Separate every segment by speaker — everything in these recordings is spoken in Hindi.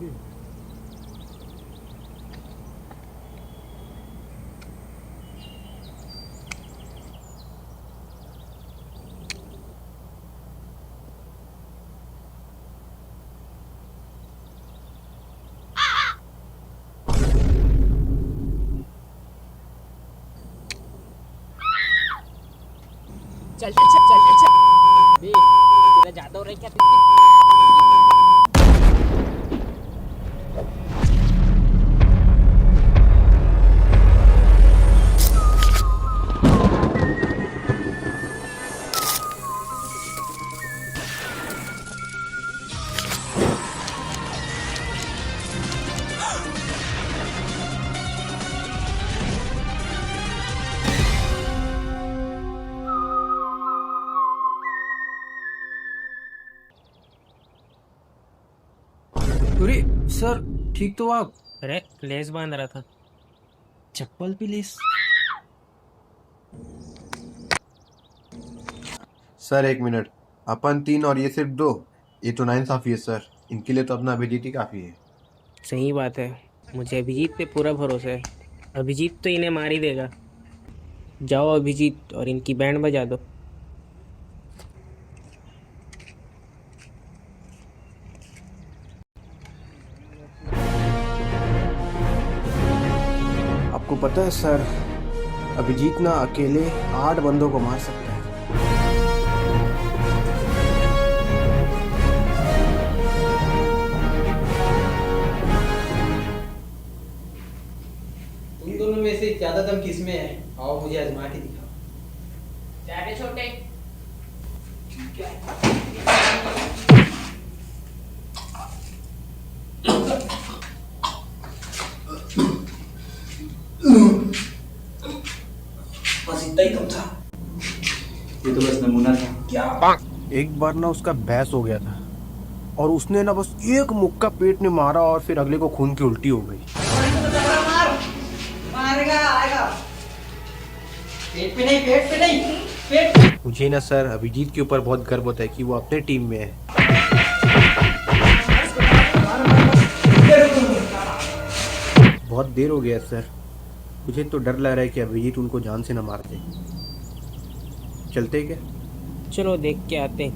Speaker 1: चल चल चल चल चल बे, तेरा ज्यादा हो रहा है क्या?
Speaker 2: अरे सर, ठीक तो आप?
Speaker 3: अरे लेस बांध रहा था।
Speaker 2: चप्पल भी लेस?
Speaker 4: सर एक मिनट, अपन 3 और ये सिर्फ 2, ये तो नाइंसाफी है सर। इनके लिए तो अपना अभिजीत ही काफी है।
Speaker 3: सही बात है, मुझे अभिजीत पे पूरा भरोसा है। अभिजीत तो इन्हें मार ही देगा। जाओ अभिजीत, और इनकी बैंड बजा दो।
Speaker 2: आपको पता है सर, अभिजीत ना अकेले 8 बंदों को मार सकता है।
Speaker 5: तुम दोनों में से ज्यादा दम किस में है? आओ मुझे आजमा के दिखाओ।
Speaker 1: जा रे छोटे।
Speaker 5: बस इतना ही दम था। ये तो बस नमूना था। क्या?
Speaker 2: एक बार ना उसका बहस हो गया था और उसने ना बस एक मुक्का पेट में मारा और फिर अगले को खून की उल्टी हो गई।
Speaker 5: मारेगा आएगा। पेट पे नहीं, पेट पे नहीं, पेट।
Speaker 2: मुझे ना सर अभिजीत के ऊपर बहुत गर्व होता है कि वो अपने टीम में है। बहुत देर हो गया सर, मुझे तो डर लग रहा है कि अभिजीत उनको जान से न मार दे। चलते क्या?
Speaker 3: चलो देख के आते हैं।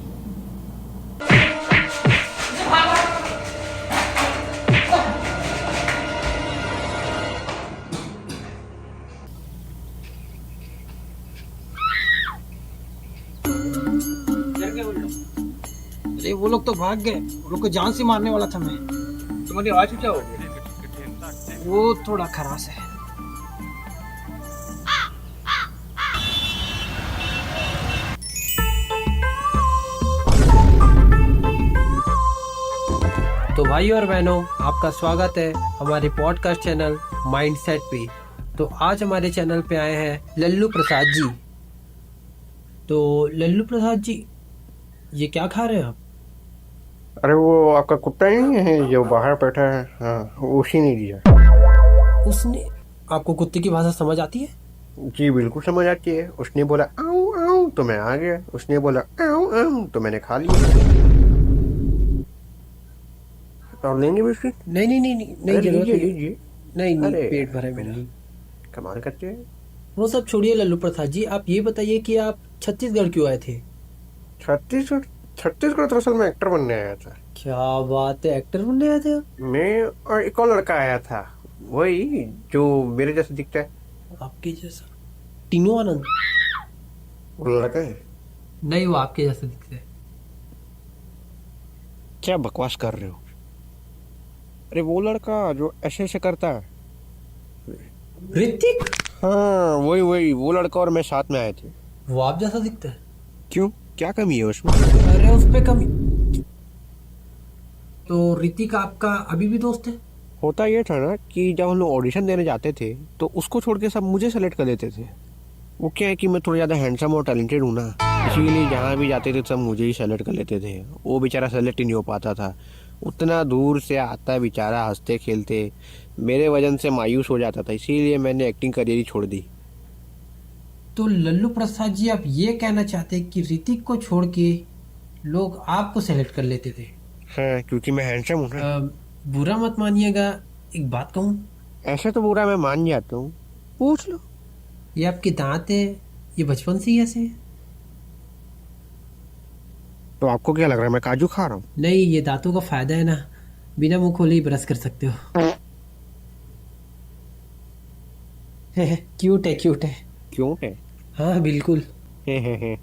Speaker 5: अरे वो लोग तो भाग गए, वो लोग को जान से मारने वाला था मैं। तुम्हारी आवाज क्या हो गई? वो थोड़ा खरास है।
Speaker 6: तो भाई और बहनों, आपका स्वागत है हमारे पॉडकास्ट चैनल माइंडसेट पे। तो आज हमारे चैनल पे आए हैं लल्लू प्रसाद जी। तो लल्लू प्रसाद जी, ये क्या खा रहे हैं आप?
Speaker 2: अरे वो आपका कुत्ता ही नहीं है जो बाहर बैठा है? हाँ, उसी ने दिया।
Speaker 6: उसने आपको कुत्ते की भाषा समझ आती है?
Speaker 2: जी बिल्कुल समझ आती है। उसने बोला आऊ आऊ तो मैं आ गया, उसने बोला आऊ आऊ तो मैंने खा लिया। और लेंगे बिस्किट?
Speaker 6: नहीं नहीं नहीं नहीं, नहीं
Speaker 2: अरे
Speaker 6: जरूरत
Speaker 2: लीजिए
Speaker 6: नहीं।
Speaker 2: लीजिए।
Speaker 6: नहीं नहीं,
Speaker 2: अरे
Speaker 6: पेट भरा है मेरा।
Speaker 2: कमाल करते हैं।
Speaker 6: वो सब छोड़िए लल्लू प्रसाद जी, आप ये बताइए कि आप छत्तीसगढ़ क्यों आए थे?
Speaker 2: छत्तीसगढ़? छत्तीसगढ़ दरअसल मैं एक्टर बनने आया था।
Speaker 6: क्या बात है, एक्टर बनने आए थे आप?
Speaker 2: मैं और एक और लड़का आया था, वही जो मेरे जैसे दिखता है।
Speaker 6: आपके जैसा? टीनू आनंद?
Speaker 2: वो लड़का है?
Speaker 6: नहीं, वो आपके जैसा दिखता है।
Speaker 2: क्या बकवास कर रहे हो? अरे वो लड़का जो ऐसे ऐसे करता है।
Speaker 6: ऋतिक?
Speaker 2: हाँ वही वही, वो लड़का और मैं साथ में आए थे।
Speaker 6: वो आप जैसा दिखता है।
Speaker 2: क्यों, क्या कमी है उसमें?
Speaker 6: अरे उस पे कमी। तो ऋतिक आपका अभी भी दोस्त है?
Speaker 2: होता ये था ना कि जब हम लोग ऑडिशन देने जाते थे तो उसको छोड़ के सब मुझे सेलेक्ट कर लेते थे। वो क्या है कि मैं थोड़ा ज़्यादा हैंडसम और टैलेंटेड हूँ ना, इसीलिए जहाँ भी जाते थे सब मुझे ही सेलेक्ट कर लेते थे। वो बेचारा सेलेक्ट ही नहीं हो पाता था। उतना दूर से आता बेचारा हंसते खेलते, मेरे वजन से मायूस हो जाता था, इसीलिए मैंने एक्टिंग करियर ही छोड़ दी।
Speaker 6: तो लल्लू प्रसाद जी, आप ये कहना चाहते हैं कि ऋतिक को छोड़ के लोग आपको सेलेक्ट कर लेते थे?
Speaker 2: हाँ, क्योंकि मैं हैंडसम हूँ ना।
Speaker 6: बुरा मत मानिएगा, एक बात कहूँ,
Speaker 2: ऐसे तो बुरा मैं मान जाता हूँ, पूछ लो।
Speaker 6: ये आपके दांत है, ये बचपन से ही ऐसे है?
Speaker 2: तो आपको क्या लग रहा है मैं काजू खा रहा हूँ?
Speaker 6: नहीं, ये दांतों का फायदा है ना, बिना मुंह खोले ही ब्रश कर सकते हो। क्यूट है, क्यूट है।
Speaker 2: क्यों है?
Speaker 6: हाँ बिल्कुल।
Speaker 2: हे।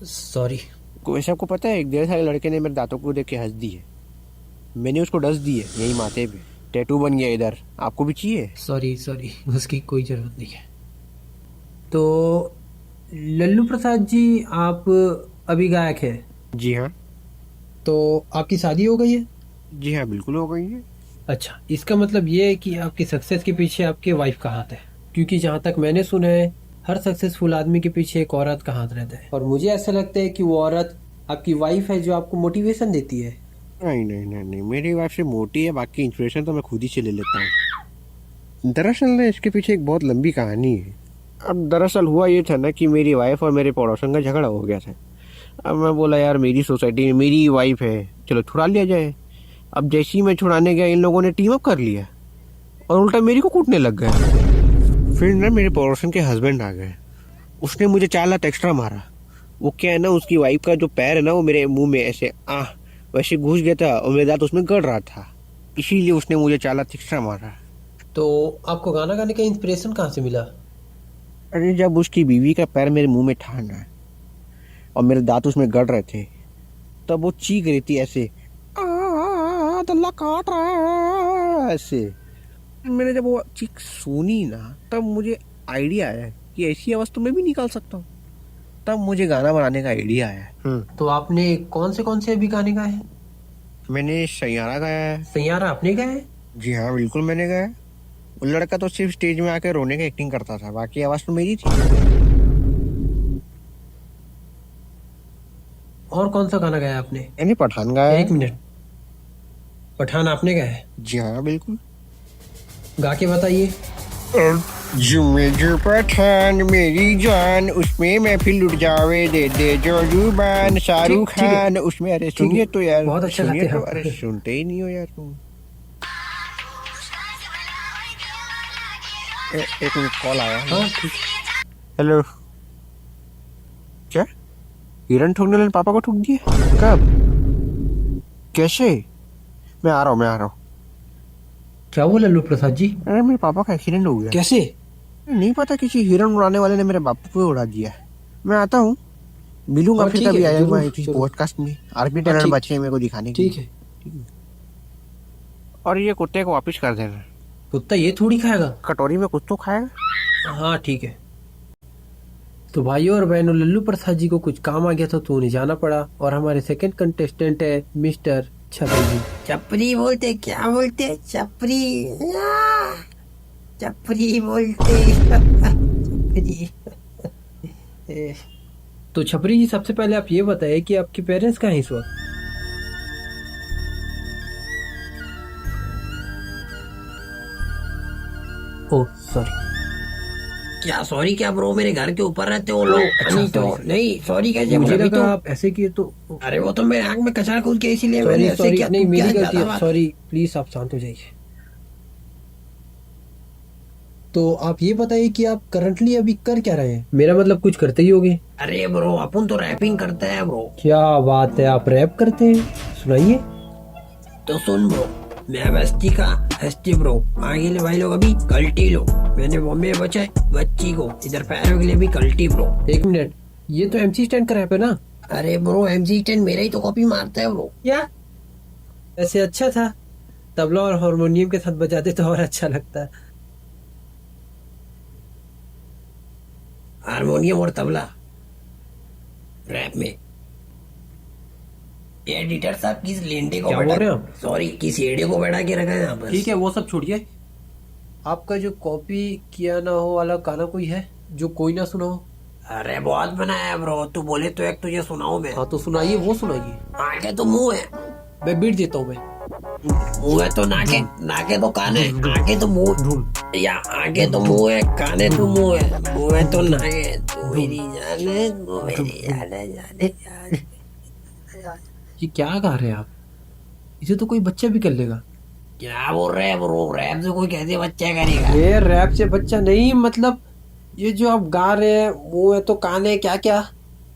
Speaker 6: सॉरी।
Speaker 2: वैसे आपको पता है, एक 1.5 साल लड़के ने मेरे दांतों को देख के हंस दी है। मैंने उसको डस दी है यही माथे पे, टैटू बन गया इधर। आपको भी चाहिए?
Speaker 6: सॉरी सॉरी, उसकी कोई ज़रूरत नहीं है। तो लल्लू प्रसाद जी, आप अभी गायक है?
Speaker 2: जी हाँ।
Speaker 6: तो आपकी शादी हो गई है?
Speaker 2: जी हाँ, बिल्कुल हो गई है।
Speaker 6: अच्छा, इसका मतलब ये है कि आपकी सक्सेस के पीछे आपके वाइफ का हाथ है, क्योंकि जहाँ तक मैंने सुना है, हर सक्सेसफुल आदमी के पीछे एक औरत का हाथ रहता है, और मुझे ऐसा लगता है कि वो औरत आपकी वाइफ है जो आपको मोटिवेशन देती है।
Speaker 2: नहीं, मेरी वाइफ से मोटी है, बाकी इंस्पिरेशन तो मैं खुद ही से ले लेता हूँ। दरअसल ना, इसके पीछे एक बहुत लंबी कहानी है। अब दरअसल हुआ ये था ना कि मेरी वाइफ और मेरे पड़ोसन का झगड़ा हो गया था। अब मैं बोला यार, मेरी सोसाइटी में मेरी वाइफ है, चलो छुड़ा लिया जाए। अब जैसे ही मैं छुड़ाने गया, इन लोगों ने टीम अप कर लिया और उल्टा मेरी को कूटने लग गए। फिर ना मेरे पड़ोसन के हस्बैंड आ गए, उसने मुझे 4 लात एक्स्ट्रा मारा। वो क्या है ना, उसकी वाइफ का जो पैर है ना, वो मेरे मुंह में ऐसे वैसे घुस गया था और मेरा दांत उसमें गड़ रहा था, इसीलिए उसने मुझे 4 लात एक्स्ट्रा मारा।
Speaker 6: तो आपको गाना गाने का इंस्पिरेशन कहाँ से मिला?
Speaker 2: अरे जब उसकी बीवी का पैर मेरे मुंह में था ना और मेरे दांत उसमें गड़ रहे थे, तब वो चीख रही थी ऐसे, दल्ला काट रहा है ऐसे। मैंने जब वो चीख सुनी ना, तब मुझे आइडिया आया कि ऐसी आवाज़ तो मैं भी निकाल सकता हूँ। तब मुझे गाना बनाने का आइडिया आया।
Speaker 6: तो आपने कौन से अभी गाने गाए हैं?
Speaker 2: मैंने सैयारा गाया है।
Speaker 6: सैयारा आपने गाया है?
Speaker 2: जी हाँ, बिल्कुल मैंने गाया। वो लड़का तो सिर्फ स्टेज में आकर रोने का एक्टिंग करता था, बाकी आवाज़ तो मेरी थी।
Speaker 6: और कौन सा गाना गाया आपने?
Speaker 2: मैंने पठान गाया है।
Speaker 6: 1 मिनट, पठान आपने गाया है?
Speaker 2: जी हाँ, बिल्कुल।
Speaker 6: गा के बताइए।
Speaker 2: जुमे जो पठान मेरी जान, उसमें मैं फिर लुट जावे, दे दे जो जुबान, शाहरुख
Speaker 6: ठीक है।
Speaker 2: खान उसमें। अरे सुनिए तो यार,
Speaker 6: बहुत अच्छा
Speaker 2: सुनिए
Speaker 6: गाते
Speaker 2: तो।
Speaker 6: हैं आप।
Speaker 2: अरे सुनते ही नहीं हो यार तुम। एक मिनट, कॉल आया।
Speaker 6: हाँ ठीक।
Speaker 2: हेलो। क्या हिरन ठोकने वाले पापा को ठोक दिए? कब? कैसे? मैं आ रहा हूँ।
Speaker 6: क्या हुआ लल्लू प्रसाद जी?
Speaker 2: अरे मेरे पापा का एक्सीडेंट हो गया।
Speaker 6: कैसे?
Speaker 2: नहीं पता, किसी हिरन उड़ाने वाले ने मेरे बापू को उड़ा दिया। मैं आता हूँ, मिलूंगा
Speaker 6: हाँ,
Speaker 2: फिर
Speaker 6: ठीक
Speaker 2: कभी
Speaker 6: है,
Speaker 2: आया
Speaker 6: जरूर,
Speaker 2: मैं
Speaker 6: जरूर।
Speaker 2: पॉडकास्ट में। आरपी
Speaker 6: हाँ,
Speaker 2: टैलेंट
Speaker 6: ठीक।
Speaker 2: बचे हैं मेरे को दिखाने के
Speaker 6: ठीक
Speaker 2: लिए।
Speaker 6: है।
Speaker 2: और ये कुत्ते को वापस कर देना।
Speaker 6: कुत्ता ये थोड़ी खाएगा।
Speaker 2: कटोरी में कुछ तो खाएगा।
Speaker 6: हाँ ठीक है। तो भाइयों और बहनों, लल्लू प्रसाद जी को कुछ काम आ गया था तो उन्हें जाना पड़ा, और हमारे सेकंड कंटेस्टेंट है मिस्टर छपरी जी।
Speaker 7: चपरी बोलते, क्या बोलते? चपरी, चपरी बोलते। चपरी।
Speaker 6: तो छपरी जी, सबसे पहले आप ये बताइए कि आपके पेरेंट्स कहाँ हैं इस वक्त? Oh sorry.
Speaker 7: क्या सॉरी? क्या ब्रो, मेरे घर के ऊपर रहते हो लोग? नहीं तो
Speaker 6: sorry,
Speaker 7: नहीं, सॉरी कैसे?
Speaker 6: मुझे
Speaker 7: अभी
Speaker 6: लगा
Speaker 7: तो
Speaker 6: आप ऐसे किए तो।
Speaker 7: अरे वो तो मेरे आंख में कचरा कूद के, इसीलिए मैंने
Speaker 6: सॉरी
Speaker 7: ऐसे
Speaker 6: सॉरी,
Speaker 7: किया।
Speaker 6: नहीं
Speaker 7: तुम
Speaker 6: मेरी
Speaker 7: क्या
Speaker 6: गलती
Speaker 7: ज्यादा
Speaker 6: है,
Speaker 7: बात-
Speaker 6: सॉरी प्लीज आप शांत हो जाइए। तो आप ये बताइए कि आप करंटली अभी कर क्या रहे हैं? मेरा मतलब कुछ करते ही होगे।
Speaker 7: अरे ब्रो, अपन तो रैपिंग करते हैं ब्रो।
Speaker 6: क्या बात है, आप रैप करते हैं? सुनाइए।
Speaker 7: तो सुन ब्रो, मैं बस्ती का हस्ती ब्रो, आगे ले भाई लोग अभी कल्टी लो। मैंने बॉम्बे में बचाए बच्ची को, इधर पैरों के लिए भी कल्टी ब्रो।
Speaker 6: 1 मिनट, ये तो MC स्टैंड का रैप है ना?
Speaker 7: अरे ब्रो, MC10 मेरा ही तो कॉपी मारता है ब्रो।
Speaker 6: क्या? ऐसे अच्छा था, तबला और हारमोनियम के साथ बजाते तो और अच्छा लगता है।
Speaker 7: हारमोनियम और तबला रैप में। एडिटर साहब, किस लेंडे को
Speaker 6: क्या बोल रहे हैं आप?
Speaker 7: सॉरी, किस एडे को बैठा के रखा है यहाँ पर?
Speaker 6: ठीक है, वो सब छोड़िए। आपका जो कॉपी किया ना हो वाला गाना कोई है जो कोई ना सुना हो?
Speaker 7: अरे बहुत बनाया है ब्रो, तू बोले तो एक तुझे सुनाऊं मैं।
Speaker 6: हाँ तो सुनाइए, वो सुनाइए।
Speaker 7: आगे तो मुंह है,
Speaker 6: मैं बीट देता हूँ। मैं
Speaker 7: मुंह है तो नाके, नाके तो कान है, आगे तो मुंह, या आगे तो मुंह है, काने तो मुंह है तो नाके। तू मेरी जाने, तू मेरी जाने, जाने जाने।
Speaker 6: ये क्या गा रहे हैं आप? इसे तो कोई बच्चा भी कर लेगा।
Speaker 7: क्या बोल रहे हैं ब्रो, रैप से कोई कैसे बच्चा करेगा?
Speaker 6: ये रैप से बच्चा नहीं, मतलब ये जो आप गा रहे हैं वो है तो गाने क्या क्या,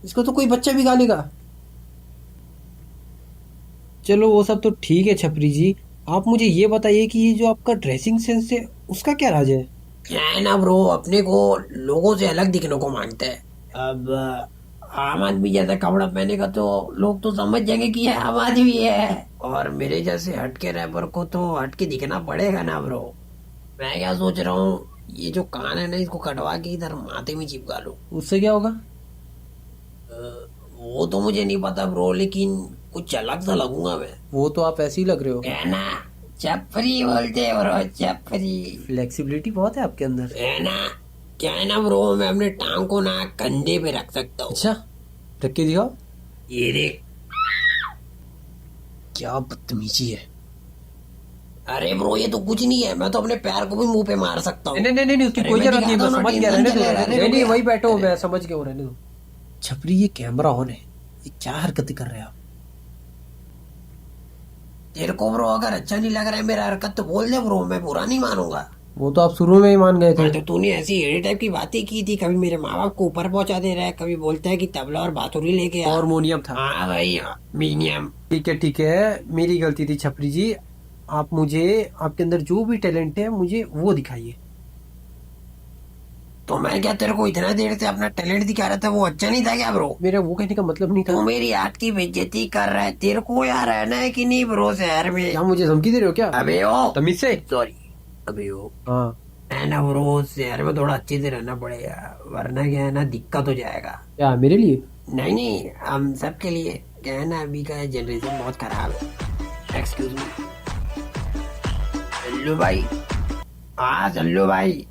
Speaker 6: इसको तो कोई बच्चा भी गा लेगा। चलो वो सब तो ठीक है छपरी जी, आप मुझे ये बताइए कि ये जो आपका ड्रेसिंग सेंस है उसका क्या राज है?
Speaker 7: क्या है ना ब्रो, अपने को लोगों से अलग दिखने को मांगते हैं। अब आम आदमी जैसा कपड़ा पहनेगा तो लोग तो समझ जाएंगे कि ये आम आदमी है, और मेरे जैसे हटके रैपर को तो हटके दिखना पड़ेगा ना ब्रो। मैं क्या सोच रहा हूँ, ये जो कान है ना इसको कटवा के इधर माथे में चिपका लो।
Speaker 6: उससे क्या होगा?
Speaker 7: वो तो मुझे नहीं पता ब्रो, लेकिन कुछ अलग सा लगूंगा मैं।
Speaker 6: वो तो आप ऐसे ही लग रहे हो।
Speaker 7: है ना, चपरी बोलते हैं ब्रो, चपरी।
Speaker 6: फ्लेक्सिबिलिटी बहुत है आपके अंदर।
Speaker 7: है ना, क्या है ना ब्रो, मैं अपने टांग को ना कंधे पे रख सकता हूँ।
Speaker 6: अच्छा रख के दिखाओ।
Speaker 7: ये देख,
Speaker 6: क्या बदतमीजी है।
Speaker 7: अरे ब्रो ये तो कुछ नहीं है, मैं तो अपने पैर को भी मुंह पे मार सकता हूँ।
Speaker 6: नहीं नहीं नहीं नहीं, उसकी
Speaker 7: अरे
Speaker 6: कोई
Speaker 7: मैं
Speaker 6: जरूरत नहीं, मैं
Speaker 7: दिखाता हूँ
Speaker 6: समझ
Speaker 7: ना,
Speaker 6: गया, रहने दो।
Speaker 7: टेंशन ले रहा है,
Speaker 6: नहीं नहीं
Speaker 7: रुक
Speaker 6: वही
Speaker 7: जा।
Speaker 6: बैठो, मैं समझ गया हूँ, रहने दो। छपरी ये कैमरा ऑन है, ये क्या हरकतें कर रहे हैं आप?
Speaker 7: तेरे को ब्रो अगर अच्छा नहीं लग रहा है मेरा हरकत तो बोल दे ब्रो, मैं बुरा नहीं मानूंगा।
Speaker 6: वो तो आप शुरू में ही मान गए थे।
Speaker 7: हाँ, तो तूने ऐसी एडी टाइप की बातें की थी, कभी मेरे माँ बाप को ऊपर पहुंचा दे रहा है, कभी बोलता है कि तबला और बांसुरी लेके आ।
Speaker 6: हारमोनियम था।
Speaker 7: हाँ भाई, मीनियम।
Speaker 6: ठीक है, मेरी गलती थी छपरी जी। आप मुझे आपके अंदर जो भी टैलेंट है मुझे वो दिखाइए।
Speaker 7: तो मैं क्या तेरे को इतना देर से अपना टैलेंट दिखा रहा था, वो अच्छा नहीं था क्या ब्रो?
Speaker 6: मेरा वो कहने का मतलब नहीं
Speaker 7: तू
Speaker 6: था।
Speaker 7: मेरी आर्ट की बेइज्जती कर रहा है, तेरे को यार रहना है कि नहीं ब्रो शहर में?
Speaker 6: क्या मुझे धमकी दे रहे हो क्या?
Speaker 7: अबे ओ,
Speaker 6: तमीज से।
Speaker 7: सॉरी, अबे ओ,
Speaker 6: हाँ
Speaker 7: है ना ब्रो, शहर में थोड़ा अच्छे से रहना पड़ेगा, वरना क्या है ना दिक्कत हो जाएगा।
Speaker 6: क्या मेरे लिए?
Speaker 7: नहीं नहीं, हम सब के लिए। क्या है ना, अभी का जनरेशन बहुत खराब है। एक्सक्यूज मी सल्लू भाई। हाँ सल्लू भाई,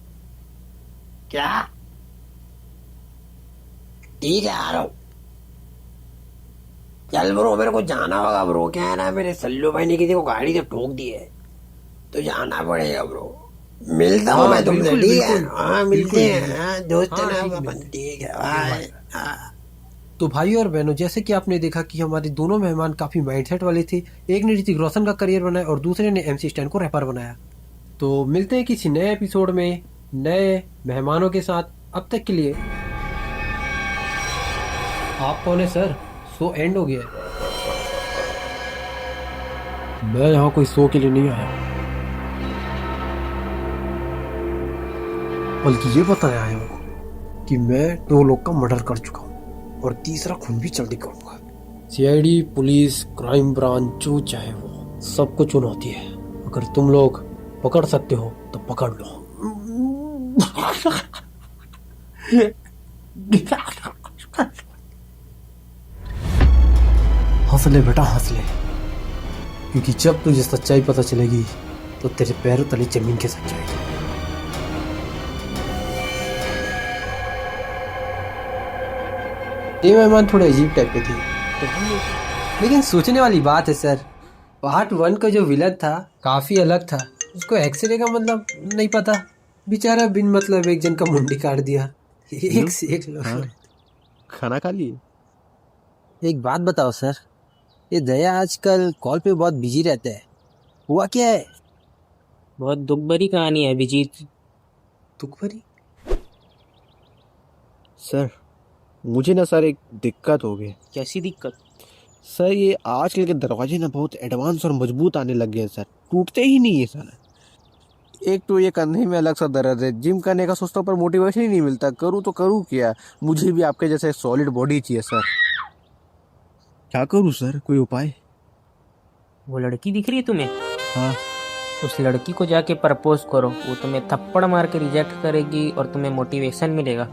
Speaker 7: क्या? ठीक है आ रहा हूँ। चल ब्रो, मेरे को जाना होगा ब्रो। क्या है ना, मेरे सल्लू भाई ने किसी को गाड़ी से ठोक दी है, तो जाना पड़ेगा ब्रो। मिलता हूँ
Speaker 6: हाँ,
Speaker 7: मैं तुमसे,
Speaker 6: बिल्कुल,
Speaker 7: ठीक है?
Speaker 6: बिल्कुल।
Speaker 7: हाँ मिलते हैं, हाँ दोस्त
Speaker 6: हाँ,
Speaker 7: है
Speaker 6: ठीक
Speaker 7: ना
Speaker 6: है,
Speaker 7: अपन, ठीक है बाय। हाँ।
Speaker 6: तो भाई और बहनों, जैसे कि आपने देखा कि हमारे दोनों मेहमान काफी माइंडसेट वाले थे। एक ने ऋतिक रोशन का करियर बनाया और दूसरे ने MC स्टैन को रैपर बनाया। तो मिलते हैं किसी नए एपिसोड में नए मेहमानों के साथ। अब तक के लिए आप कौन है सर? शो एंड हो गया है। मैं यहाँ कोई शो के लिए नहीं आया, बल्कि ये बताने आया हूँ कि मैं 2 लोग का मर्डर कर चुका हूँ और तीसरा खून भी जल्दी करूंगा। CID, पुलिस, क्राइम ब्रांच, जो चाहे वो सबको चुनौती है। अगर तुम लोग पकड़ सकते हो तो पकड़ लो। हंस ले बेटा, हंस ले, क्योंकि जब तुझे सच्चाई पता चलेगी तो तेरे पैरों तले जमीन के सच जाएगी। ये मेहमान थोड़े अजीब टाइप के थे, लेकिन सोचने वाली बात है सर, पार्ट 1 का जो विलन था काफी अलग था। उसको एक्सरे का मतलब नहीं पता, बेचारा बिन मतलब एक जन का मुंडी काट दिया। एक से एक लोग।
Speaker 2: हाँ। खाना खा लिए?
Speaker 8: एक बात बताओ सर, ये दया आजकल कॉल पे बहुत बिजी रहता है, हुआ क्या है?
Speaker 3: बहुत दुख भरी कहानी है अभिजीत।
Speaker 6: दुख भरी?
Speaker 2: सर मुझे ना सर एक दिक्कत हो गई।
Speaker 3: कैसी दिक्कत?
Speaker 2: सर ये आजकल के दरवाजे ना बहुत एडवांस और मजबूत आने लग गए हैं सर, टूटते ही नहीं है सर। एक तो ये कंधे में अलग सा दर्द है, जिम करने का सोचता हूँ पर मोटिवेशन ही नहीं मिलता, करूँ तो करूँ क्या? मुझे भी आपके जैसे सॉलिड बॉडी चाहिए सर। क्या करूँ सर, कोई उपाय?
Speaker 3: वो लड़की दिख रही है तुम्हें?
Speaker 2: हाँ।
Speaker 3: उस लड़की को जाके प्रपोज करो, वो तुम्हें थप्पड़ मार के रिजेक्ट करेगी और तुम्हें मोटिवेशन मिलेगा।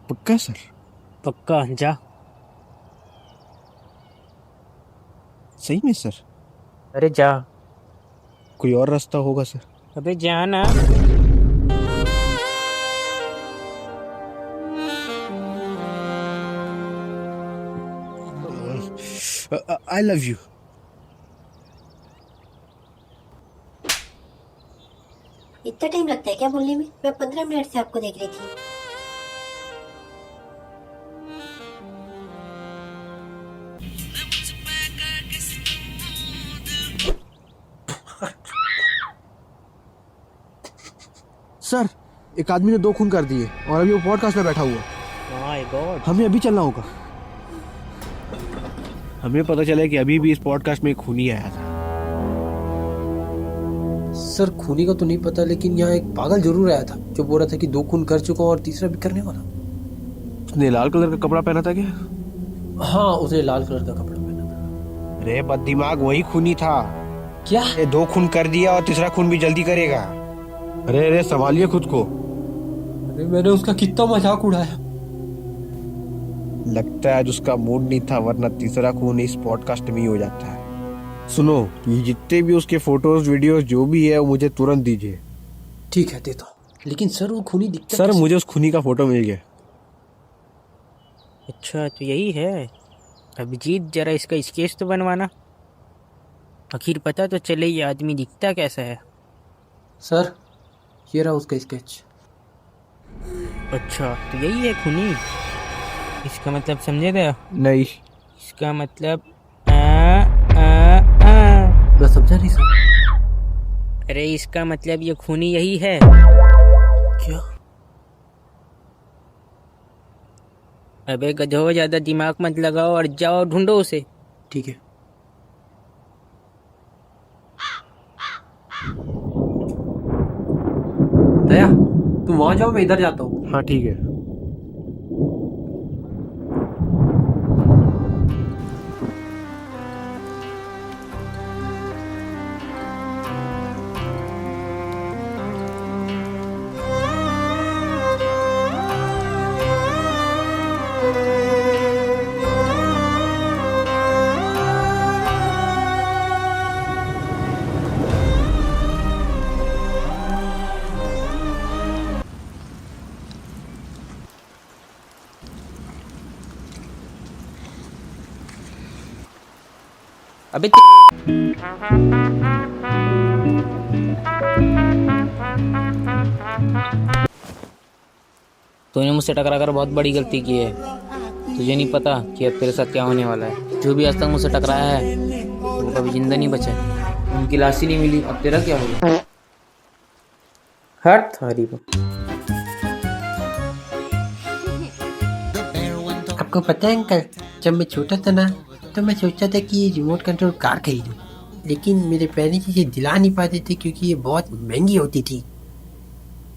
Speaker 2: पक्का सर?
Speaker 3: पक्का, जा।
Speaker 2: सही में सर?
Speaker 3: अरे जा।
Speaker 2: कोई और रास्ता होगा सर?
Speaker 3: अबे जा ना।
Speaker 2: I love you.
Speaker 9: इतना टाइम लगता है क्या बोलने में? मैं 15 मिनट से आपको देख रही थी।
Speaker 2: सर, एक आदमी ने 2 खून कर दिए और अभी वो पॉडकास्ट में बैठा हुआ है।
Speaker 3: My God.
Speaker 2: हमें अभी चलना होगा। हमें पता चला कि अभी भी इस पॉडकास्ट में एक खूनी आया था।
Speaker 6: सर खूनी का तो नहीं पता, लेकिन यहाँ एक पागल जरूर आया था जो बोल रहा था कि 2 खून कर चुका हूँ और तीसरा भी करने वाला।
Speaker 2: उसने लाल कलर का कपड़ा पहना था क्या?
Speaker 6: हाँ, उसने लाल कलर का कपड़ा पहना था।
Speaker 2: अरे बददिमाग, वही खूनी था।
Speaker 6: क्या?
Speaker 2: ये 2 खून कर दिया और तीसरा खून भी जल्दी करेगा। अरे अरे, संभालिए खुद को।
Speaker 6: अरे मैंने उसका कितना मजाक उड़ाया।
Speaker 2: लगता है उसका मूड नहीं था, वरना तीसरा खून इस पॉडकास्ट में ही हो जाता है। सुनो, ये जितने भी उसके फोटोज वीडियोस जो भी है वो मुझे तुरंत दीजिए।
Speaker 6: ठीक है, देता हूँ। लेकिन सर वो खूनी दिखता
Speaker 2: सर,
Speaker 6: कैसे?
Speaker 2: मुझे उस खूनी का फोटो मिल गया।
Speaker 3: अच्छा, तो यही है। अभिजीत, जरा इसका स्केच तो बनवाना, आखिर पता तो चले ये आदमी दिखता कैसा है।
Speaker 6: सर ये रहा उसका स्केच।
Speaker 3: अच्छा, तो यही है खूनी। इसका मतलब समझे थे?
Speaker 2: नहीं।
Speaker 3: इसका मतलब आ।
Speaker 6: मैं समझा नहीं सर।
Speaker 3: अरे इसका मतलब ये खूनी यही है।
Speaker 6: क्या?
Speaker 3: अबे गधो, ज्यादा दिमाग मत लगाओ और जाओ ढूंढो उसे।
Speaker 6: ठीक है। दया, तुम वहां जाओ, मैं इधर जाता हूँ।
Speaker 2: हाँ ठीक है।
Speaker 3: अबे तूने मुझसे टकरा कर बहुत बड़ी गलती की है। तुझे नहीं पता कि अब तेरे साथ क्या होने वाला है। जो भी आज तक मुझसे टकराया है वो कभी जिंदा नहीं बचे। उनकी लाश ही नहीं मिली, अब तेरा क्या होगा? हट थारी को।
Speaker 7: आपको पता है अंकल, जब मैं छोटा था ना तो मैं सोचता था कि ये रिमोट कंट्रोल कार खरीदूं, लेकिन मेरे पेरेंट्स इसे दिला नहीं पाते थे क्योंकि ये बहुत महंगी होती थी।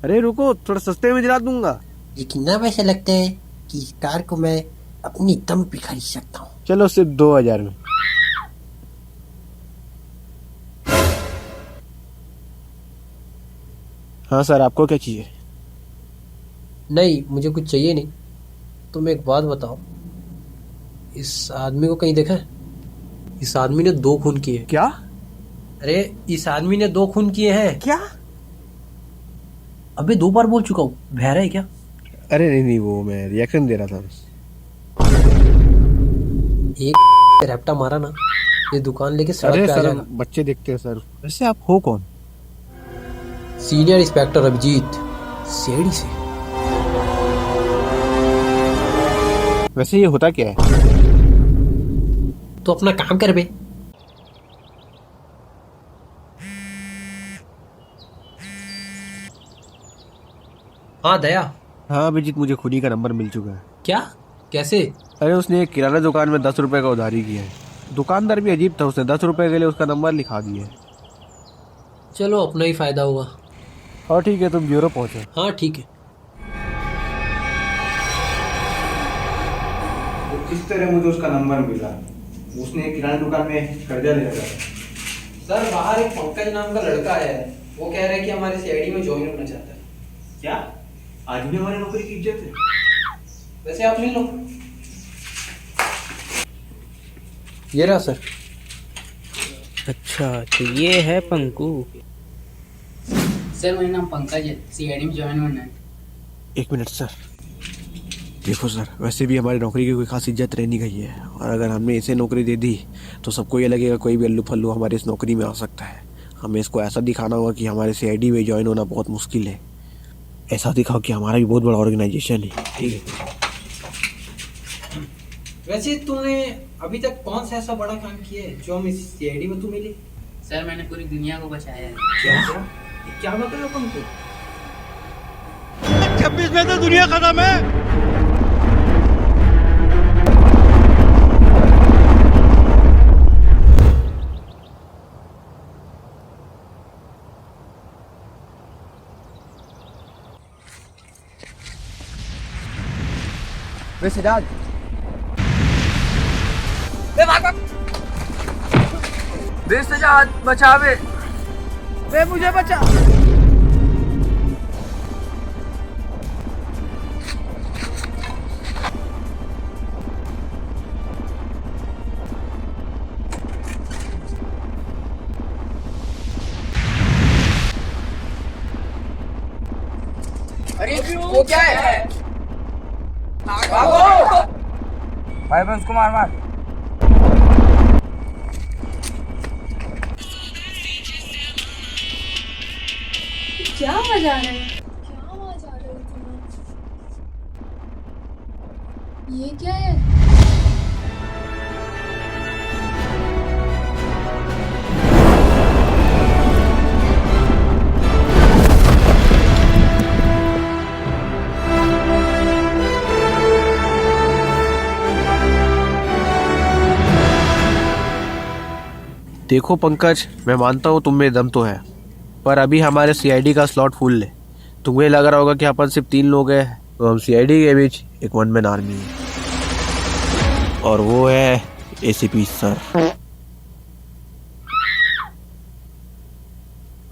Speaker 2: अरे रुको, थोड़ा सस्ते में दिला दूंगा।
Speaker 7: लेकिन ना वैसा लगता है कि इस कार को मैं अपनी दम पे खरीद सकता हूँ।
Speaker 2: चलो सिर्फ 2000 में। हाँ सर, आपको क्या चाहिए?
Speaker 6: नहीं, मुझे कुछ चाहिए नहीं। तुम एक बात बताओ, इस आदमी को कहीं देखा है? इस आदमी ने 2 खून किए।
Speaker 2: क्या?
Speaker 6: अरे इस आदमी ने 2 खून किए हैं।
Speaker 2: क्या?
Speaker 6: अबे 2 बार बोल चुका हूँ, बहरा है क्या?
Speaker 2: अरे नहीं नहीं, वो मैं रिएक्शन दे रहा था बस।
Speaker 6: एक रैप्टा मारा ना, ये दुकान लेके सड़क
Speaker 2: अरे
Speaker 6: पे आ
Speaker 2: सर,
Speaker 6: जाएगा।
Speaker 2: बच्चे देखते हैं सर। वैसे आप हो कौन?
Speaker 6: सीनियर इंस्पेक्टर अभिजीत, सीआईडी से।
Speaker 2: वैसे ये होता क्या है?
Speaker 6: तो अपना काम कर बे। हाँ दया।
Speaker 2: हाँ अभिजीत, मुझे खूनी का नंबर मिल चुका है।
Speaker 6: क्या? कैसे?
Speaker 2: अरे उसने एक किराना दुकान में 10 रुपए का उधारी किया है। दुकानदार भी अजीब था, उसने 10 रुपए के लिए उसका नंबर लिखा दिया है।
Speaker 6: चलो अपना ही फायदा हुआ।
Speaker 2: और ठीक है, तुम ब्यूरो पहुंचो।
Speaker 6: हाँ ठीक है।
Speaker 10: तो किस तरह मुझे उसका नंबर मिला? उसने एक किराना दुकान में कर्जा ले रखा था।
Speaker 6: सर बाहर एक पंकज नाम का लड़का है, वो कह रहा है कि हमारे सीआईडी में ज्वाइन होना चाहता है।
Speaker 10: क्या आज भी हमारी नौकरी की इज्जत है?
Speaker 6: वैसे आप ले लो। ये रहा सर।
Speaker 3: अच्छा, तो ये है पंकु।
Speaker 1: सर मेरा नाम पंकज है, सीआईडी में ज्वाइन होना है।
Speaker 2: 1 मिनट सर। देखो सर, वैसे भी हमारी नौकरी की कोई खास इज्जत रह नहीं गई है, और अगर हमने इसे नौकरी दे दी तो सबको ये लगेगा कोई भी अल्लू फल्लू हमारी इस नौकरी में आ सकता है। हमें इसको ऐसा दिखाना होगा कि हमारे सीआईडी में ज्वाइन होना बहुत मुश्किल है। ऐसा दिखाओ कि हमारा भी बहुत बड़ा ऑर्गेनाइजेशन है। ठीक है।
Speaker 6: वैसे तूने अभी तक कौन सा ऐसा बड़ा काम किया है जो हम इस सीआईडी में तू मिली?
Speaker 1: सर मैंने पूरी दुनिया को बचाया है।
Speaker 6: क्या? क्या बताया तुमको?
Speaker 11: 2026 में तो दुनिया खत्म है।
Speaker 8: वे सिद्धार्थ,
Speaker 5: वे सजाद बचा वे मुझे बचा।
Speaker 1: अरे वो क्या है?
Speaker 5: भागो भाई, बस उसको मार मार।
Speaker 12: क्या आवाज आ रहा है? क्या आवाज आ रही है? ये क्या है?
Speaker 2: देखो पंकज, मैं मानता हूँ तुम में दम तो है, पर अभी हमारे सीआईडी का स्लॉट फुल है। तुम्हें लग रहा होगा कि अपन सिर्फ 3 लोग हैं, तो हम सीआईडी के बीच एक 1 मैन आर्मी है, और वो है एसीपी सर।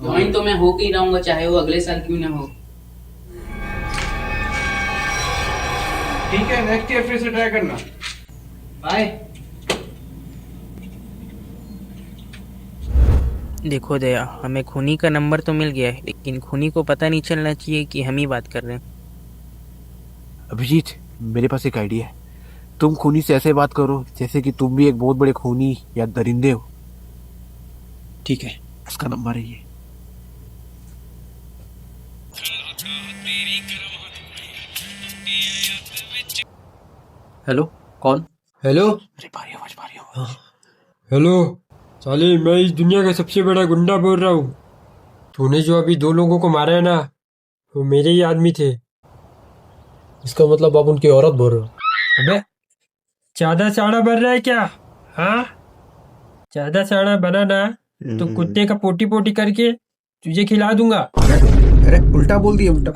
Speaker 3: ज्वाइन तो मैं होके ही रहूंगा, चाहे वो अगले साल क्यों ना हो।
Speaker 10: ठीक है, नेक्स्ट ईयर फिर से ट्राई करना।
Speaker 3: बाय। देखो दया, हमें खूनी का नंबर तो मिल गया है, लेकिन खूनी को पता नहीं चलना चाहिए कि हम ही बात कर रहे हैं।
Speaker 2: अभिजीत, मेरे पास एक आइडिया है। तुम खूनी से ऐसे बात करो जैसे कि तुम भी एक बहुत बड़े खूनी या दरिंदे हो। ठीक है, उसका नंबर है ये।
Speaker 6: हेलो, कौन? हेलो,
Speaker 2: अरे भारी हो।
Speaker 6: हेलो साले, मैं इस दुनिया का सबसे बड़ा गुंडा बोल रहा हूँ। तूने जो अभी 2 लोगों को मारा है ना, वो मेरे ही आदमी थे। इसका मतलब आप उनकी औरत बोल रहे हो? अबे ज्यादा चाड़ा बन रहा है क्या? हाँ, ज्यादा चाड़ा बना ना तो कुत्ते का पोटी पोटी करके तुझे खिला दूंगा।
Speaker 2: अरे उल्टा बोल दिया, उल्टा।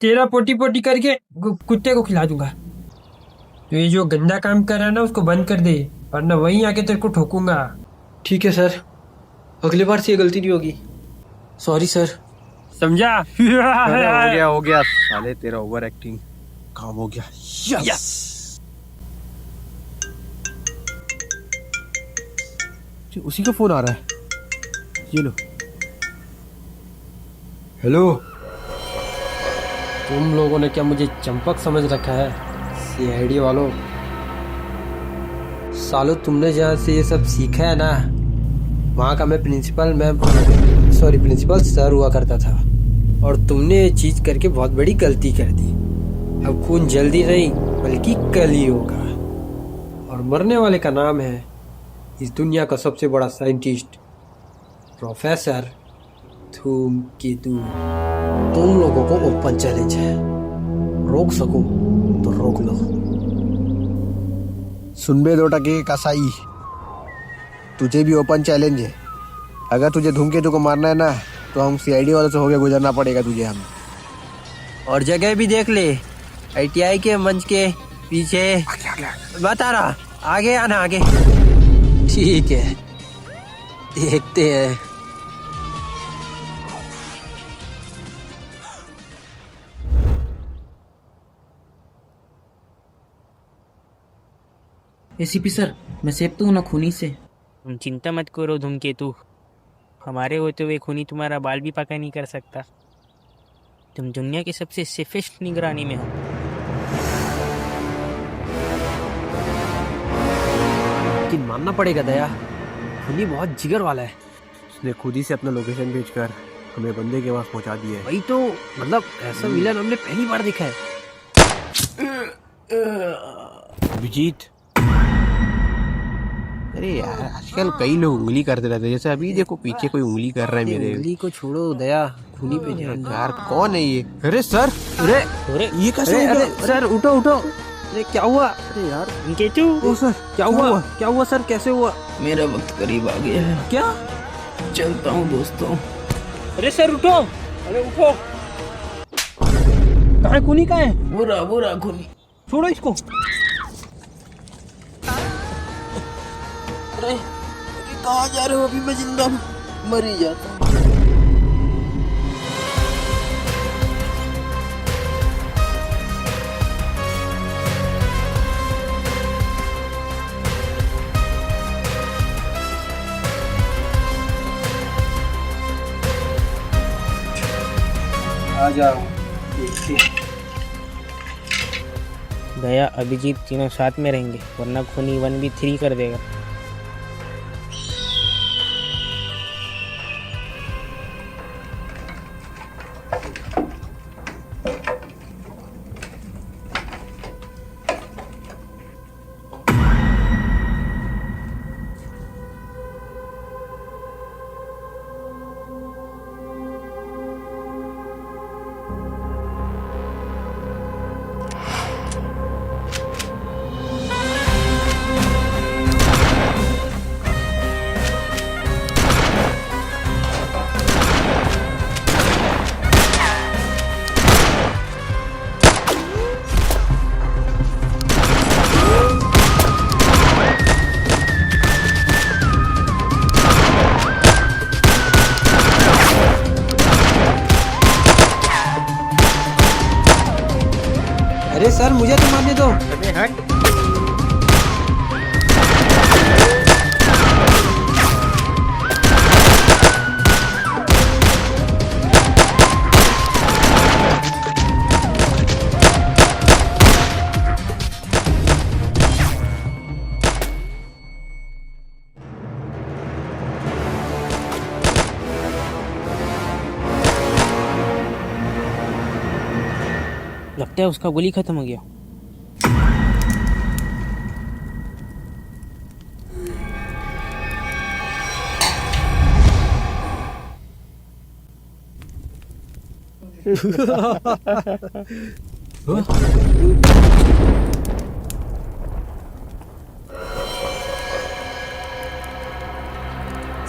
Speaker 6: तेरा पोटी पोटी करके कुत्ते को खिला दूंगा। तो ये जो गंदा काम कर रहा है ना, उसको बंद कर दे, वरना वहीं आके तेरे को ठोकूंगा। ठीक है सर, अगली बार से ये गलती नहीं होगी। Sorry sir. समझा?
Speaker 2: अरे हो गया साले, तेरा ओवर एक्टिंग काम हो गया। यस। उसी का फोन आ रहा है, ये लो।
Speaker 6: हेलो, तुम लोगों ने क्या मुझे चंपक समझ रखा है? सीआईडी वालों, सालों तुमने जहाँ से ये सब सीखा है ना, वहाँ का मैं प्रिंसिपल सर हुआ करता था, और तुमने ये चीज करके बहुत बड़ी गलती कर दी। अब खून जल्दी नहीं बल्कि कल ही होगा, और मरने वाले का नाम है इस दुनिया का सबसे बड़ा साइंटिस्ट प्रोफेसर धूमकेतु। तुम लोगों को ओपन चैलेंज है, रोक सको तो रोक लो।
Speaker 2: सुन बे 2 टके कसाई, तुझे भी ओपन चैलेंज है। अगर तुझे धूमकेतु को मारना है ना, तो हम सीआईडी वालों से होके गुजरना पड़ेगा तुझे। हम
Speaker 8: और जगह भी देख ले, आईटीआई के मंच के पीछे। बता रहा, आगे आना, आगे। ठीक है, देखते हैं।
Speaker 3: एसीपी सर, मैं सेफ तो हूँ ना खूनी से? तुम चिंता मत करो धूमकेतु, हमारे होते हुए खूनी तुम्हारा बाल भी पका नहीं कर सकता। तुम दुनिया की सबसे सेफेस्ट निगरानी में हो।
Speaker 8: लेकिन मानना पड़ेगा दया, खूनी बहुत जिगर वाला है।
Speaker 2: उसने खुद ही से अपना लोकेशन भेजकर हमें बंदे के पास पहुंचा दिया है।
Speaker 8: वही तो, मतलब ऐसा विलन हमने पहली बार देखा है।
Speaker 2: अभिजीत, अरे यार आजकल कई लोग उंगली करते रहते हैं, जैसे अभी देखो पीछे कोई उंगली कर रहा है मेरे।
Speaker 6: उंगली को छोड़ो दया, खूनी पे ध्यान दो।
Speaker 2: यार कौन है ये? अरे सर,
Speaker 6: अरे
Speaker 2: ये कैसे हो
Speaker 6: अरे
Speaker 2: गया?
Speaker 6: सर उठो उठो। अरे क्या हुआ? अरे यार
Speaker 3: केतु,
Speaker 2: ओ सर
Speaker 6: क्या हुआ? क्या हुआ सर, कैसे हुआ?
Speaker 7: मेरा वक्त करीब आ गया है,
Speaker 6: क्या?
Speaker 7: चलता हूँ दोस्तों।
Speaker 3: अरे सर उठो, अरे उठो।
Speaker 6: कहाँ है खूनी, कहाँ है?
Speaker 7: बुरा बुरा खूनी।
Speaker 6: छोड़ो इसको।
Speaker 7: अरे कहाँ जा रहे हो? अभी मैं जिंदा हूँ, मर ही जाता हूँ।
Speaker 5: आ जाओ।
Speaker 3: दया अभिजीत तीनों साथ में रहेंगे, वरना खूनी 1v3 कर देगा।
Speaker 6: अरे सर मुझे तो मारने दो।
Speaker 3: अबे हट। लगता है उसका गोली खत्म हो गया।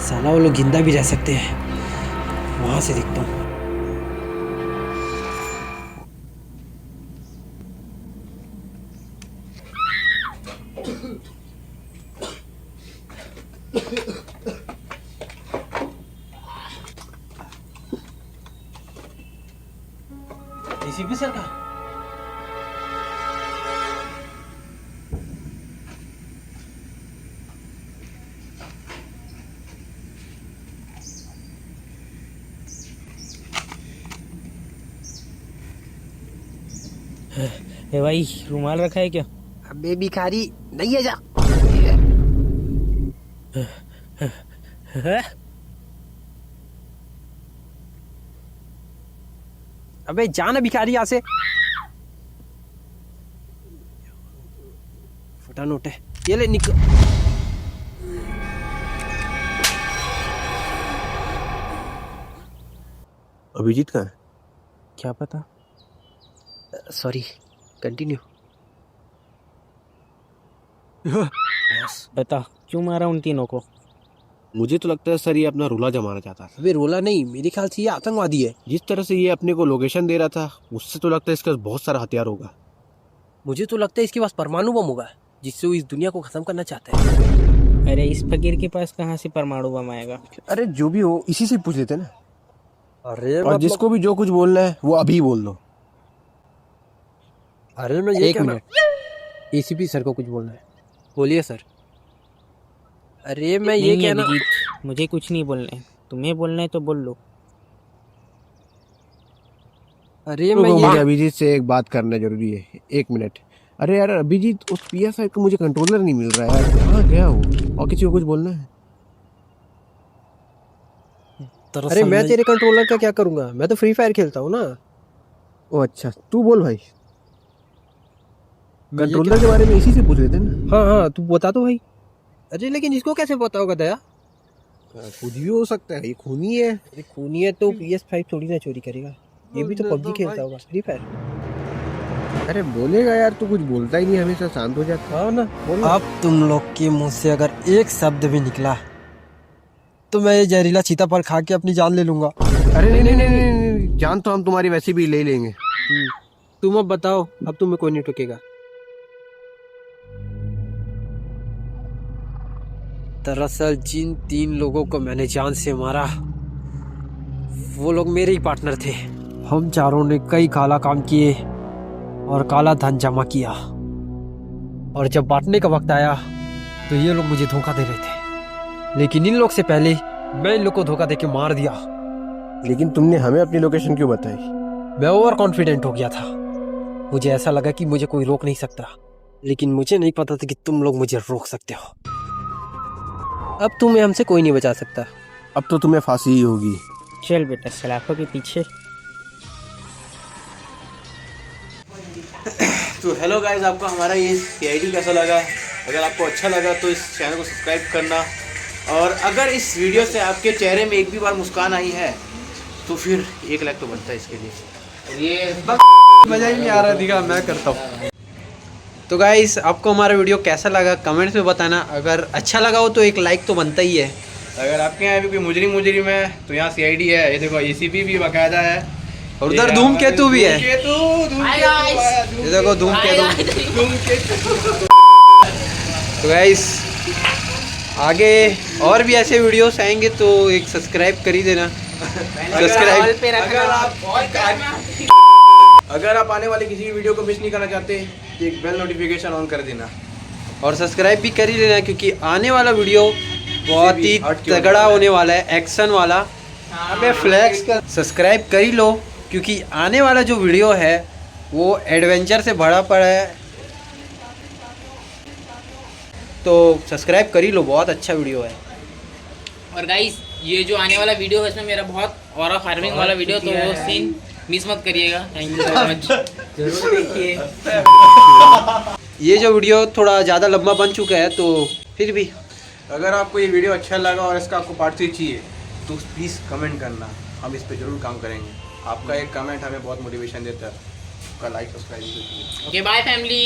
Speaker 6: साला वो लोग जिंदा भी रह सकते हैं, वहां से देखता हूँ। एसीपी सर का
Speaker 3: ए भाई, रुमाल रखा है क्या?
Speaker 6: अबे भिखारी, नहीं है जा। अबे जाना भिखारी यहाँ से। फटा नोट है, ये ले निकल।
Speaker 2: अभिजीत कहाँ है?
Speaker 3: क्या पता।
Speaker 6: Sorry, continue.
Speaker 3: बता क्यों मारा उन तीनों को?
Speaker 2: मुझे तो लगता है सर ये अपना रोला जमाना चाहता था।
Speaker 6: अबे रोला नहीं, मेरे ख्याल से ये आतंकवादी है।
Speaker 2: जिस तरह से ये अपने को लोकेशन दे रहा था, उससे तो लगता है इसके पास बहुत सारा हथियार होगा।
Speaker 6: मुझे तो लगता है इसके पास परमाणु बम होगा, जिससे वो इस दुनिया को खत्म करना चाहता है।
Speaker 3: अरे इस फकीर के पास कहाँ से परमाणु बम आएगा?
Speaker 2: अरे जो भी हो, इसी से पूछ लेते ना।
Speaker 6: अरे
Speaker 2: और जिसको भी जो कुछ बोलना है वो अभी बोल दो।
Speaker 6: अरे मैं ये 1 मिनट, एसीपी सर को कुछ बोलना है। बोलिए सर। अरे मैं ये
Speaker 3: नहीं
Speaker 6: कहना,
Speaker 3: अभिजीत, मुझे कुछ नहीं बोलना है। तुम्हें बोलना है तो बोल लो।
Speaker 6: अरे मैं
Speaker 2: मुझे
Speaker 6: ये
Speaker 2: अभिजीत से एक बात करना जरूरी है। 1 मिनट। अरे यार अभिजीत, उस PSI को मुझे कंट्रोलर नहीं मिल रहा है यार, कहाँ गया वो? और किसी को कुछ बोलना है?
Speaker 6: अरे मैं तेरे कंट्रोलर का क्या करूंगा, मैं तो फ्री फायर खेलता हूँ ना।
Speaker 2: ओ अच्छा, तू बोल भाई। कंट्रोलर के बारे में इसी से पूछ लेते ना।
Speaker 6: हाँ हाँ, तू बता दो भाई। अरे लेकिन इसको कैसे पता होगा दया?
Speaker 2: खुद भी हो सकता है, ये खूनी है।
Speaker 6: अरे खूनी है तो PS5 थोड़ी ना चोरी करेगा, ये भी तो PUBG खेलता होगा, फ्री फायर।
Speaker 2: अरे बोलेगा यार, तू कुछ बोलता ही नहीं, हमेशा शांत हो जाता।
Speaker 6: हाँ ना, बोलो।
Speaker 8: अब तुम लोग के मुंह से अगर एक शब्द भी निकला तो मैं ये जहरीला सीताफल खा के अपनी जान ले लूंगा।
Speaker 2: अरे नहीं नहीं नहीं, नहीं, नहीं। जान तो हम तुम्हारी वैसे भी ले लेंगे।
Speaker 6: तुम अब बताओ, अब तुम्हें कोई नहीं टोकेगा।
Speaker 8: दरअसल जिन 3 लोगों को मैंने जान से मारा वो लोग मेरे ही पार्टनर थे। हम चारों ने कई काला काम किए और काला धन जमा किया, और जब बांटने का वक्त आया तो ये लोग मुझे धोखा दे रहे थे, लेकिन इन लोग से पहले मैं इन लोग को धोखा देके मार दिया।
Speaker 2: लेकिन तुमने हमें अपनी लोकेशन क्यों बताई?
Speaker 8: मैं ओवर कॉन्फिडेंट हो गया था, मुझे ऐसा लगा कि मुझे कोई रोक नहीं सकता, लेकिन मुझे नहीं पता था कि तुम लोग मुझे रोक सकते हो। अब तुम्हें हमसे कोई नहीं बचा सकता।
Speaker 2: अब तो तुम्हें फांसी ही होगी।
Speaker 3: चल बेटा सलाखों के पीछे।
Speaker 10: तो हेलो गाइस, आपको हमारा ये CID कैसा लगा? अगर आपको अच्छा लगा तो इस चैनल को सब्सक्राइब करना, और अगर इस वीडियो से आपके चेहरे में एक भी बार मुस्कान आई है तो फिर 1 लाख तो बनता है इसके लिए। ये
Speaker 6: मजा ही नहीं आ रहा, दिखा मैं करता हूँ। तो गाइस, आपको हमारा वीडियो कैसा लगा कमेंट्स में बताना। अगर अच्छा लगा हो तो एक लाइक तो बनता ही है।
Speaker 10: अगर आपके यहाँ भी कोई मुजरिम है तो यहाँ CID है, ये देखो ACP भी बाकायदा है,
Speaker 6: और उधर धूमकेतु भी है।
Speaker 10: ये
Speaker 6: देखो धूमकेतु। तो गाइस, आगे और भी ऐसे वीडियोस आएंगे तो एक सब्सक्राइब कर ही देना।
Speaker 10: अगर आप आने वाले किसी भी वीडियो को मिस नहीं करना चाहते तो एक बेल नोटिफिकेशन ऑन कर देना,
Speaker 6: और सब्सक्राइब भी कर ही लेना, क्योंकि आने वाला वीडियो बहुत ही तगड़ा होने वाला है, एक्शन वाला। अबे फ्लैक्स का सब्सक्राइब कर ही लो, क्योंकि आने वाला जो वीडियो है वो एडवेंचर से भरा पड़ा है, तो सब्सक्राइब कर ही लो, बहुत अच्छा वीडियो है।
Speaker 3: और गाइस, ये जो आने वाला वीडियो है इसमें मेरा बहुत ऑरा फार्मिंग वाला वीडियो, तो वो सीन मिस मत करिएगा। थैंक यू सो मच, जरूर देखिए।
Speaker 6: ये जो वीडियो थोड़ा ज़्यादा लंबा बन चुका है, तो फिर भी
Speaker 10: अगर आपको ये वीडियो अच्छा लगा और इसका आपको पार्ट 3 चाहिए तो प्लीज़ कमेंट करना, हम इस पे ज़रूर काम करेंगे। आपका एक कमेंट हमें बहुत मोटिवेशन देता है। आपका like subscribe.
Speaker 3: Okay bye family.